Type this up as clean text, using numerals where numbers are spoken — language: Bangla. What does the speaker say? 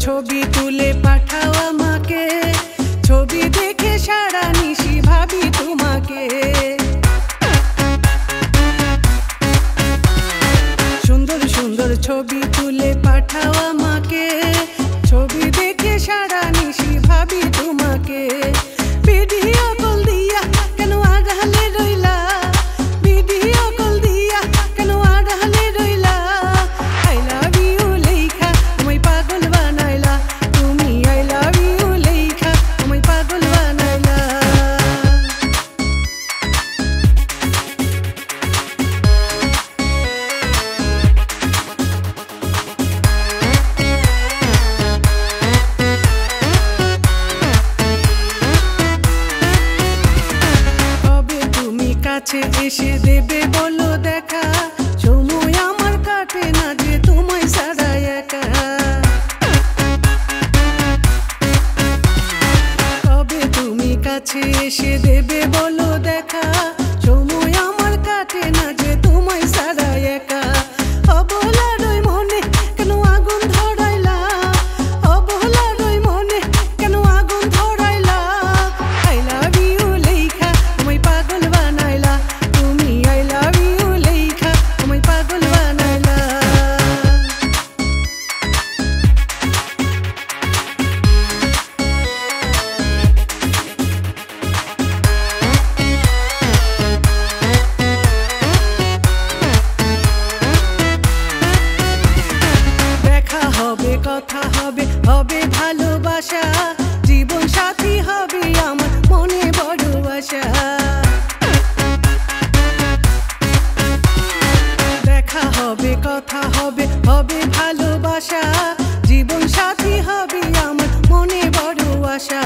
ছবি তুলে পাঠাও আমাকে, ছবি দেখে সারা নিশি ভাবি তোমাকে। সুন্দর সুন্দর ছবি তুলে পাঠাও আমাকে, ছবি দেখে সারা নিশি ভাবি তোমাকে। ভিডিও কল দিয়া কেন আড়ালে রইলা, ভিডিও কল দিয়া কেন আড়ালে রইলা। আই লাভ ইউ লেখা আমায় পাগল বানাইলা, তুমি আই লাভ ইউ লেখা আমায় পাগল বানাইলা। কাছে এসে দেবে বলো দেখা, সময় আমার কাটে না যে তোমায় ছাড়া একা। কবে তুমি কাছে এসে দেবে বলো দেখা, সময় আমার কাটে না যে তোমায় ছাড়া একা। অবলার ওই মনে কেন আগুন ধরাইলা, অবলার ওই মনে কেন আগুন ধরাইলা। আই লাভ ইউ লেখা আমায় পাগল বানাইলা, তুমি আই লাভ ইউ লেখা আমায় পাগল বানাইলা। দেখা হবে, কথা হবে, হবে ভালোবাসা, জীবন সাথী হবে আমার মনে বড় আশা। দেখা হবে, কথা হবে, হবে ভালোবাসা, জীবন সাথী হবে আমার মনে বড় আশা।